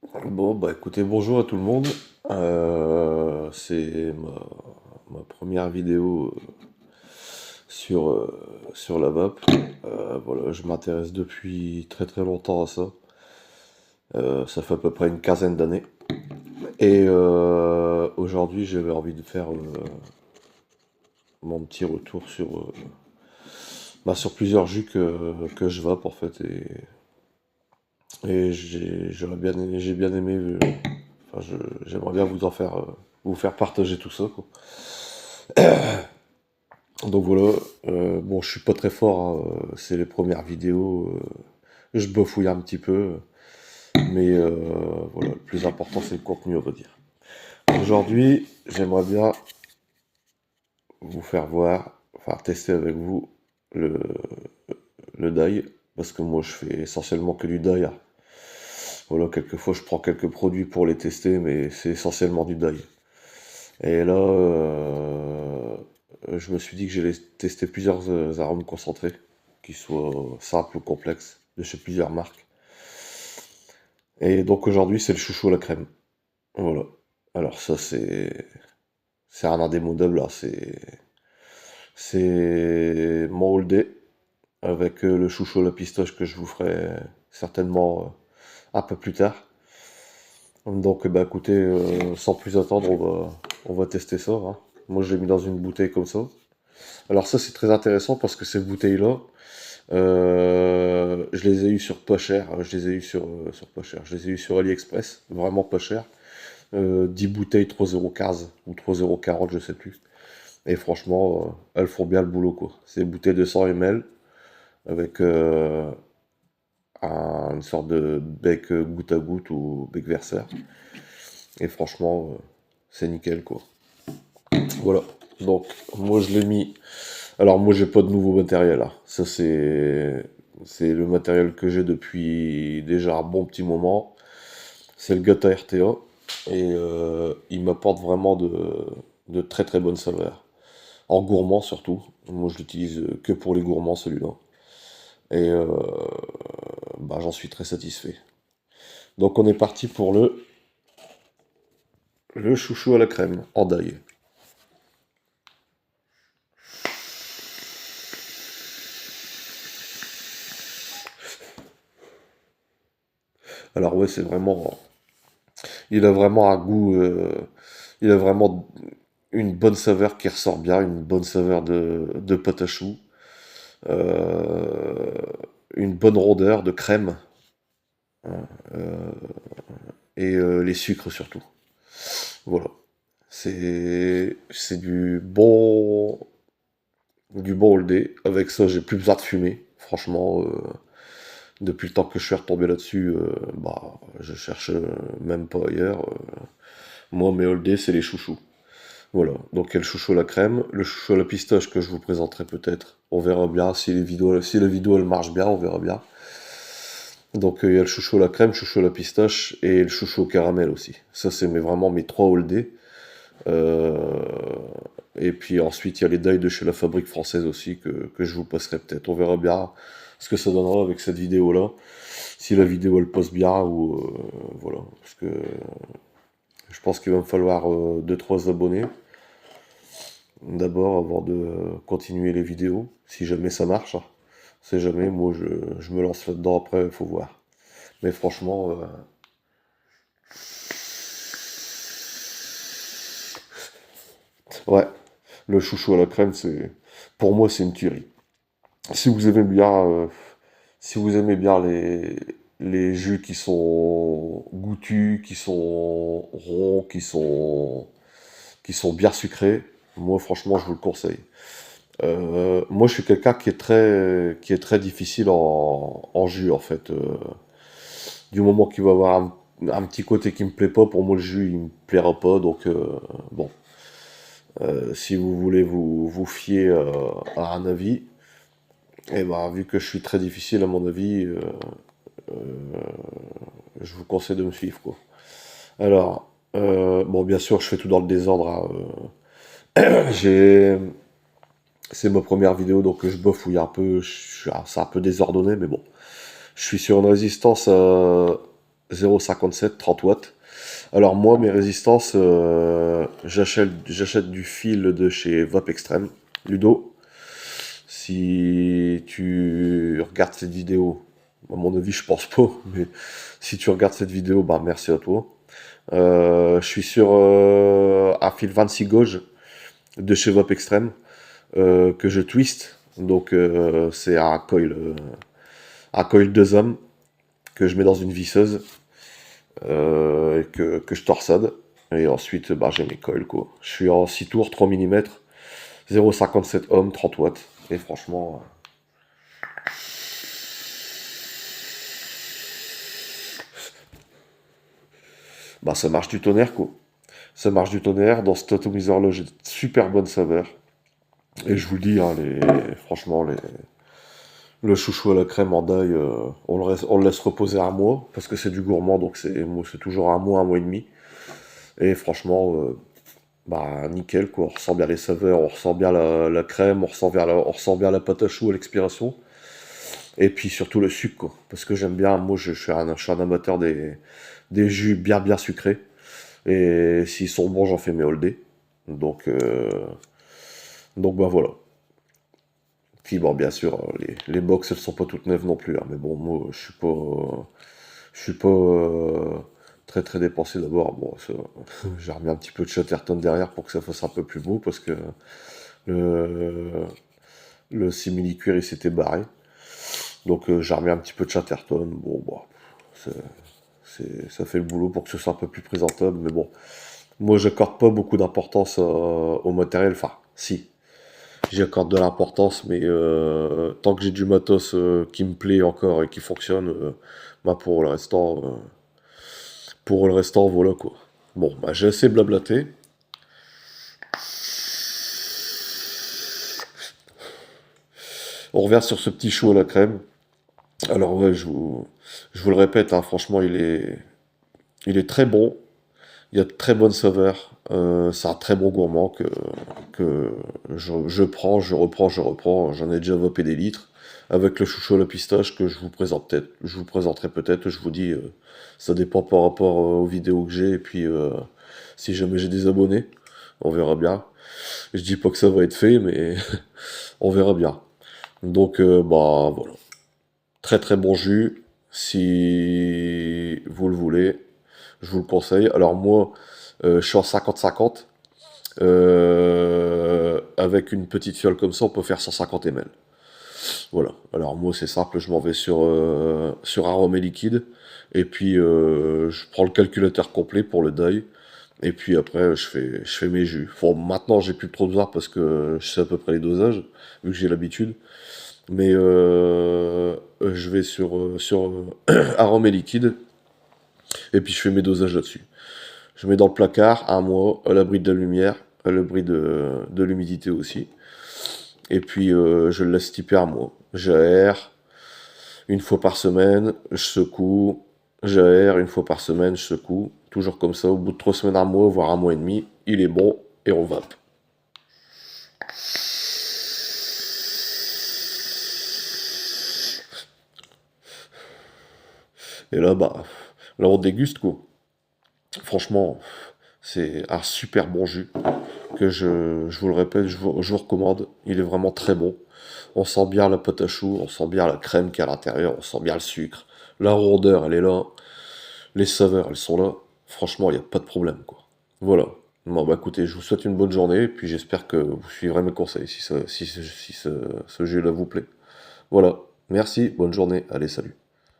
Bon, bah écoutez, bonjour à tout le monde. C'est ma première vidéo sur la vape. Voilà, je m'intéresse depuis très très longtemps à ça. Ça fait à peu près une quinzaine d'années. Et aujourd'hui, j'avais envie de faire mon petit retour sur plusieurs jus que je vape en fait. Et j'ai bien aimé. Enfin, j'aimerais bien vous faire partager tout ça, quoi. Donc voilà, bon, je suis pas très fort, hein, c'est les premières vidéos, je bafouille un petit peu, mais voilà, le plus important c'est le contenu, on va dire. Aujourd'hui, j'aimerais bien vous faire voir, enfin tester avec vous le, le dye, parce que moi je fais essentiellement que du dye, hein. Voilà, quelquefois je prends quelques produits pour les tester, mais c'est essentiellement du dye. Et là, je me suis dit que j'allais tester plusieurs arômes concentrés, qui soient simples ou complexes, de chez plusieurs marques. Et donc aujourd'hui, c'est le chouchou à la crème. Voilà. Alors ça, c'est un indémodable, là. C'est mon all day, avec le chouchou à la pistache que je vous ferai certainement un peu plus tard. Donc, bah écoutez, sans plus attendre, on va tester ça, hein. Moi, je l'ai mis dans une bouteille comme ça. Alors ça, c'est très intéressant parce que ces bouteilles-là, je les ai eues sur pas cher. Je les ai eues sur pas cher. Je les ai eues sur AliExpress, vraiment pas cher. 10 bouteilles 3,15 € ou 3,40 € je sais plus. Et franchement, elles font bien le boulot, quoi. C'est des bouteilles de 100 ml avec une sorte de bec goutte à goutte ou bec verser. Et franchement, c'est nickel, quoi. Voilà. Donc, moi, je l'ai mis. Alors, moi, j'ai pas de nouveau matériel, là. Ça, c'est le matériel que j'ai depuis déjà un bon petit moment. C'est le Gata RTA. Et il m'apporte vraiment de très très bonnes saveurs. En gourmand surtout. Moi, je l'utilise que pour les gourmands, celui-là. Et bah, j'en suis très satisfait. Donc, on est parti pour le chouchou à la crème en d'ail. Alors, ouais, c'est vraiment. Il a vraiment un goût. Il a vraiment une bonne saveur qui ressort bien, une bonne saveur de pâte à choux, euh, une bonne rondeur de crème, hein, et les sucres surtout. Voilà. C'est du bon all day. Avec ça, j'ai plus besoin de fumer. Franchement, depuis le temps que je suis retombé là-dessus, bah, je cherche même pas ailleurs. Moi, mes all day, c'est les chouchous. Voilà, donc il y a le chouchou à la crème, le chouchou à la pistache que je vous présenterai peut-être. On verra bien si la vidéo elle marche bien, on verra bien. Donc il y a le chouchou à la crème, le chouchou à la pistache et le chouchou au caramel aussi. Ça c'est vraiment mes trois all day. Euh, et puis ensuite il y a les dailles de chez la fabrique française aussi que je vous passerai peut-être. On verra bien ce que ça donnera avec cette vidéo là. Si la vidéo elle passe bien ou voilà. Parce que je pense qu'il va me falloir 2-3 abonnés. D'abord avant de continuer les vidéos, si jamais ça marche, hein. C'est jamais, moi je me lance là-dedans après, il faut voir. Mais franchement, ouais, le chouchou à la crème, pour moi c'est une tuerie. Si vous aimez bien, si vous aimez bien les jus qui sont goûtus, qui sont ronds, qui sont bien sucrés, moi franchement je vous le conseille. Moi, je suis quelqu'un qui est très difficile en jus, en fait. Du moment qu'il va avoir un petit côté qui me plaît pas, pour moi, le jus, il me plaira pas. Donc, bon, si vous voulez vous fier à un avis, et ben, vu que je suis très difficile, à mon avis, je vous conseille de me suivre, quoi. Alors, bon, bien sûr, je fais tout dans le désordre, hein. C'est ma première vidéo, donc je bafouille un peu. C'est un peu désordonné, mais bon. Je suis sur une résistance. 0,57, 30 watts. Alors moi, mes résistances, j'achète du fil de chez Vop Extreme, Ludo. Si tu regardes cette vidéo, à mon avis, je pense pas, mais si tu regardes cette vidéo, bah merci à toi. Je suis sur un fil 26 gauge de chez Vop Extreme que je twist. Donc c'est un coil 2 hommes que je mets dans une visseuse et que je torsade. Et ensuite, bah, j'ai mes coils, quoi. Je suis en 6 tours, 3 mm, 0,57 ohm, 30 watts. Et franchement, bah, ça marche du tonnerre, quoi. Ça marche du tonnerre. Dans cet atomiseur-là, j'ai de super bonne saveur. Et je vous le dis, hein, franchement, le chouchou à la crème en d'ail, on le laisse reposer un mois, parce que c'est du gourmand, donc c'est toujours un mois et demi. Et franchement, bah nickel quoi, on ressent bien les saveurs, on ressent bien la crème, on ressent bien la pâte à choux à l'expiration. Et puis surtout le sucre quoi, parce que j'aime bien, moi je suis un amateur des jus bien sucrés. Et s'ils sont bons, j'en fais mes all day. Donc, donc bah voilà. Puis bon, bien sûr, les box, elles sont pas toutes neuves non plus, hein, mais bon, moi, je suis pas très dépensé d'abord. Bon, j'ai remis un petit peu de Chatterton derrière pour que ça fasse un peu plus beau, parce que le, le simili-cuir, il s'était barré. Donc j'ai remis un petit peu de Chatterton. Bon, bah, ça fait le boulot pour que ce soit un peu plus présentable, mais bon. Moi, j'accorde pas beaucoup d'importance au matériel. Enfin, si, j'y accorde de l'importance, mais tant que j'ai du matos qui me plaît encore et qui fonctionne, bah pour le restant, voilà quoi. Bon, bah j'ai assez blablaté. On revient sur ce petit chou à la crème. Alors ouais, je vous le répète, hein, franchement, il est très bon. Il y a de très bonnes saveurs. C'est un très bon gourmand que je prends, je reprends, je reprends. J'en ai déjà vopé des litres. Avec le chouchou à la pistache que je vous présenterai peut-être. Je vous dis, ça dépend par rapport aux vidéos que j'ai. Et puis, si jamais j'ai des abonnés, on verra bien. Je dis pas que ça va être fait, mais on verra bien. Donc, bah voilà. Très bon jus. Si vous le voulez, je vous le conseille. Alors moi, je suis en 50-50. Avec une petite fiole comme ça, on peut faire 150 ml. Voilà. Alors moi, c'est simple, je m'en vais sur un remé liquide. Et puis, je prends le calculateur complet pour le deuil. Et puis après, je fais mes jus. Bon, maintenant, j'ai plus trop besoin parce que je sais à peu près les dosages, vu que j'ai l'habitude. Mais je vais sur un remé liquide. Et puis, je fais mes dosages là-dessus. Je mets dans le placard un mois, à l'abri de la lumière, à l'abri de l'humidité aussi. Et puis je le laisse typer un mois. J'aère une fois par semaine, je secoue. J'aère une fois par semaine, je secoue. Toujours comme ça, au bout de 3 semaines, un mois, voire un mois et demi, il est bon et on vape. Et là, bah, là on déguste quoi. Franchement, c'est un super bon jus que je vous le répète, je vous recommande. Il est vraiment très bon. On sent bien la pâte à choux, on sent bien la crème qui est à l'intérieur, on sent bien le sucre. La rondeur, elle est là. Les saveurs, elles sont là. Franchement, il n'y a pas de problème, quoi. Voilà. Bon, bah écoutez, je vous souhaite une bonne journée, et puis j'espère que vous suivrez mes conseils si ce jeu-là vous plaît. Voilà. Merci, bonne journée. Allez, salut.